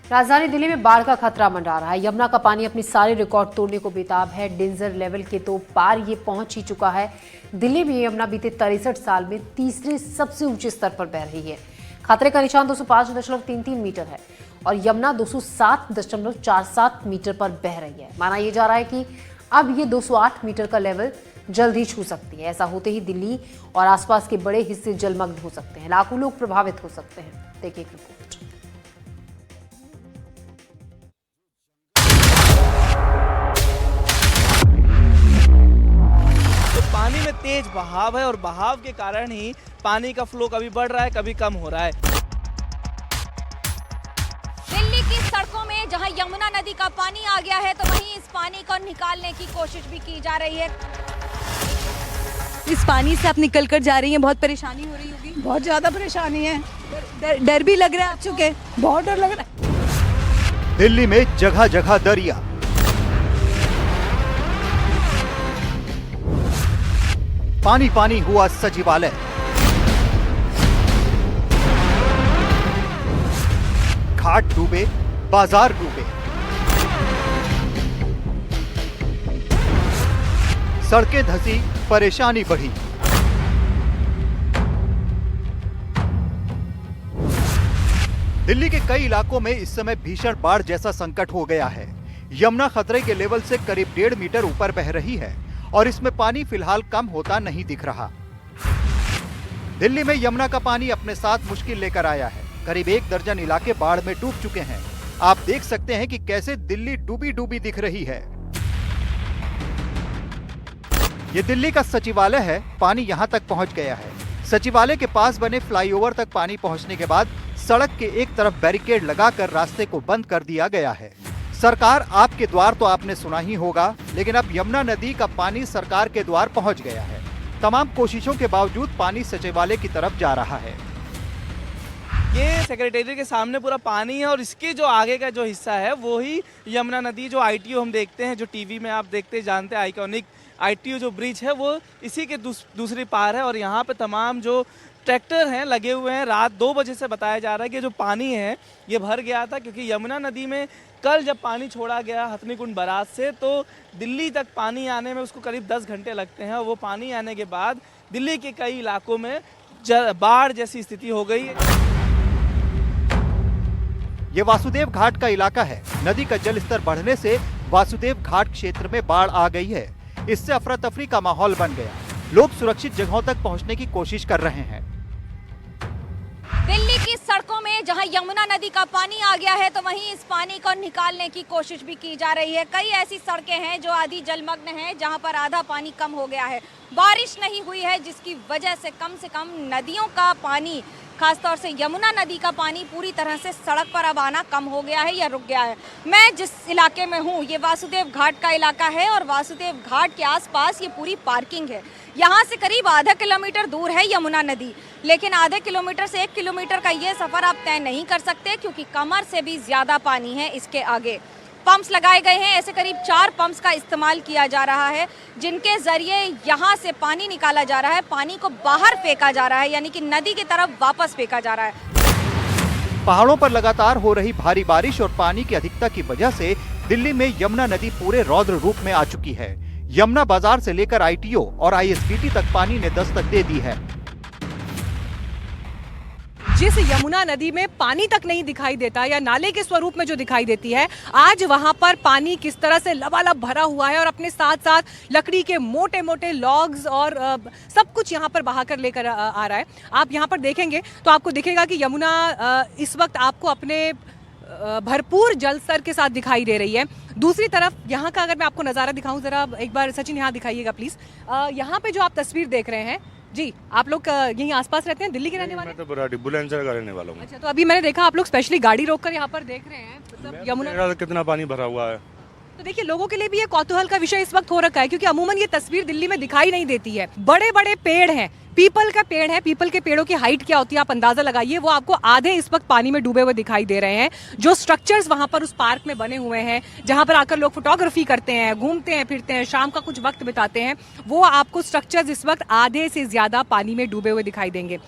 राजधानी दिल्ली में बाढ़ का खतरा मंडरा रहा है। यमुना का पानी अपनी सारे रिकॉर्ड तोड़ने को बेताब है। डेंजर लेवल के तो पार ये पहुंच ही चुका है। दिल्ली में यमुना बीते 63 साल में तीसरे सबसे ऊंचे स्तर पर बह रही है। खतरे का निशान 205.33 मीटर है और यमुना 207.47 मीटर पर बह रही है। माना यह जा रहा है कि अब ये 208 मीटर का लेवल जल्द ही छू सकती है। ऐसा होते ही दिल्ली और आसपास के बड़े हिस्से जलमग्न हो सकते हैं। लाखों लोग प्रभावित हो सकते हैं। देखिए एक रिपोर्ट। पानी में तेज बहाव है और बहाव के कारण ही पानी का फ्लो कभी बढ़ रहा है, कभी कम हो रहा है। दिल्ली की सड़कों में जहां यमुना नदी का पानी आ गया है, तो वहीं इस पानी को निकालने की कोशिश भी की जा रही है। इस पानी से आप निकल कर जा रही हैं, बहुत परेशानी हो रही होगी। बहुत ज्यादा परेशानी है। डर भी लग रहा है चुके, बहुत डर लग रहा है। दिल्ली में जगह जगह दरिया, पानी पानी हुआ सचिवालय, घाट डूबे, बाजार डूबे, सड़कें धंसी, परेशानी बढ़ी। दिल्ली के कई इलाकों में इस समय भीषण बाढ़ जैसा संकट हो गया है। यमुना खतरे के लेवल से करीब 1.5 मीटर ऊपर बह रही है और इसमें पानी फिलहाल कम होता नहीं दिख रहा। दिल्ली में यमुना का पानी अपने साथ मुश्किल लेकर आया है। करीब 1 दर्जन इलाके बाढ़ में डूब चुके हैं। आप देख सकते हैं कि कैसे दिल्ली डूबी डूबी दिख रही है। ये दिल्ली का सचिवालय है। पानी यहां तक पहुंच गया है। सचिवालय के पास बने फ्लाईओवर तक पानी पहुंचने के बाद सड़क के एक तरफ बैरिकेड लगाकर रास्ते को बंद कर दिया गया है। सरकार आपके द्वार तो आपने सुना ही होगा, लेकिन अब यमुना नदी का पानी सरकार के द्वार पहुंच गया है। तमाम कोशिशों के बावजूद पानी सचिवालय की तरफ जा रहा है। ये सेक्रेटेरिएट के सामने पूरा पानी है और इसके जो आगे का जो हिस्सा है वो ही यमुना नदी, जो आईटीओ हम देखते हैं, जो टीवी में आप देखते जानते हैं, आइकॉनिक आईटीओ जो ब्रिज है वो इसी के दूसरी पार है। और यहाँ पे तमाम जो ट्रैक्टर हैं लगे हुए हैं। रात 2 बजे से बताया जा रहा है कि जो पानी है ये भर गया था, क्योंकि यमुना नदी में कल जब पानी छोड़ा गया हथनीकुंड बराज से, तो दिल्ली तक पानी आने में उसको करीब 10 घंटे लगते हैं। और वो पानी आने के बाद दिल्ली के कई इलाकों में बाढ़ जैसी स्थिति हो गई। ये वासुदेव घाट का इलाका है। नदी का जल स्तर बढ़ने से वासुदेव घाट क्षेत्र में बाढ़ आ गई है। इससे अफरा तफरी का माहौल बन गया। लोग सुरक्षित जगहों तक पहुंचने की कोशिश कर रहे हैं। दिल्ली की सड़कों में जहां यमुना नदी का पानी आ गया है, तो वहीं इस पानी को निकालने की कोशिश भी की जा रही है। कई ऐसी सड़कें हैं जो आधी जलमग्न हैं, जहां पर आधा पानी कम हो गया है। बारिश नहीं हुई है, जिसकी वजह से कम नदियों का पानी, खासतौर से यमुना नदी का पानी पूरी तरह से सड़क पर अब आना कम हो गया है या रुक गया है। मैं जिस इलाके में हूँ ये वासुदेव घाट का इलाका है और वासुदेव घाट के आसपास ये पूरी पार्किंग है। यहाँ से करीब आधा किलोमीटर दूर है यमुना नदी, लेकिन आधे किलोमीटर से 1 किलोमीटर का ये सफ़र आप तय नहीं कर सकते, क्योंकि कमर से भी ज़्यादा पानी है इसके आगे। पंप्स लगाए गए हैं। ऐसे करीब 4 पंप्स का इस्तेमाल किया जा रहा है, जिनके जरिए यहाँ से पानी निकाला जा रहा है। पानी को बाहर फेंका जा रहा है, यानी कि नदी की तरफ वापस फेंका जा रहा है। पहाड़ों पर लगातार हो रही भारी बारिश और पानी की अधिकता की वजह से दिल्ली में यमुना नदी पूरे रौद्र रूप में आ चुकी है। यमुना बाजार से लेकर आईटीओ और आईएसबीटी तक पानी ने दस्तक दे दी है। जिस यमुना नदी में पानी तक नहीं दिखाई देता या नाले के स्वरूप में जो दिखाई देती है, आज वहां पर पानी किस तरह से लबालब भरा हुआ है और अपने साथ साथ लकड़ी के मोटे मोटे लॉग्स और सब कुछ यहां पर बहाकर लेकर आ रहा है। आप यहां पर देखेंगे तो आपको दिखेगा कि यमुना इस वक्त आपको अपने भरपूर जल स्तर के साथ दिखाई दे रही है। दूसरी तरफ यहाँ का अगर मैं आपको नज़ारा दिखाऊं, जरा एक बार सचिन यहाँ दिखाइएगा प्लीज। यहाँ पे जो आप तस्वीर देख रहे हैं जी, आप लोग यहीं आसपास रहते हैं, दिल्ली के रहने वाले? मैं तो बराड़ी बुलंदशहर का रहने वाला हूँ। अच्छा, तो अभी मैंने देखा आप लोग स्पेशली गाड़ी रोककर यहाँ पर देख रहे हैं, मतलब यमुना कितना पानी भरा हुआ है। तो देखिए, लोगों के लिए भी ये कौतूहल का विषय इस वक्त हो रखा है, क्योंकि अमूमन ये तस्वीर दिल्ली में दिखाई नहीं देती है। बड़े बड़े पेड़ हैं, पीपल का पेड़ है। पीपल के पेड़ों की हाइट क्या होती है आप अंदाजा लगाइए। वो आपको आधे इस वक्त पानी में डूबे हुए दिखाई दे रहे हैं। जो स्ट्रक्चर्स वहां पर उस पार्क में बने हुए हैं, जहां पर आकर लोग फोटोग्राफी करते हैं, घूमते हैं, फिरते हैं, शाम का कुछ वक्त बिताते हैं, वो आपको स्ट्रक्चर्स इस वक्त आधे से ज्यादा पानी में डूबे हुए दिखाई देंगे।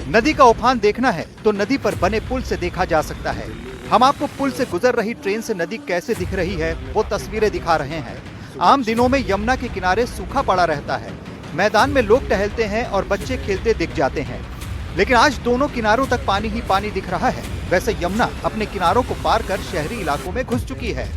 नदी का उफान देखना है तो नदी पर बने पुल से देखा जा सकता है। हम आपको पुल से गुजर रही ट्रेन से नदी कैसे दिख रही है वो तस्वीरें दिखा रहे हैं। आम दिनों में यमुना के किनारे सूखा पड़ा रहता है, मैदान में लोग टहलते हैं और बच्चे खेलते दिख जाते हैं, लेकिन आज दोनों किनारों तक पानी ही पानी दिख रहा है। वैसे यमुना अपने किनारों को पार कर शहरी इलाकों में घुस चुकी है।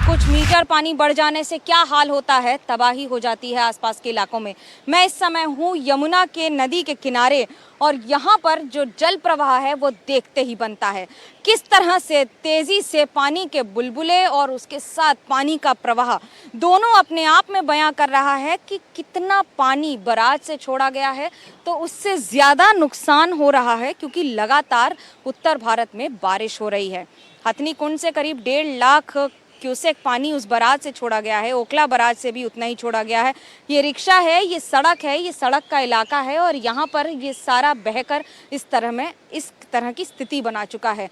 कुछ मीटर पानी बढ़ जाने से क्या हाल होता है, तबाही हो जाती है आसपास के इलाकों में। मैं इस समय हूँ यमुना के नदी के किनारे और यहाँ पर जो जल प्रवाह है वो देखते ही बनता है। किस तरह से तेजी से पानी के बुलबुले और उसके साथ पानी का प्रवाह दोनों अपने आप में बयां कर रहा है कि कितना पानी बराज से छोड़ा गया है, तो उससे ज़्यादा नुकसान हो रहा है क्योंकि लगातार उत्तर भारत में बारिश हो रही है। हथनी कुंड से करीब 1.5 लाख क्यूसेक पानी उस बराज से छोड़ा गया है, ओखला बराज से भी उतना ही छोड़ा गया है। ये रिक्शा है, ये सड़क का इलाका है और यहाँ पर ये सारा बहकर इस तरह की स्थिति बना चुका है।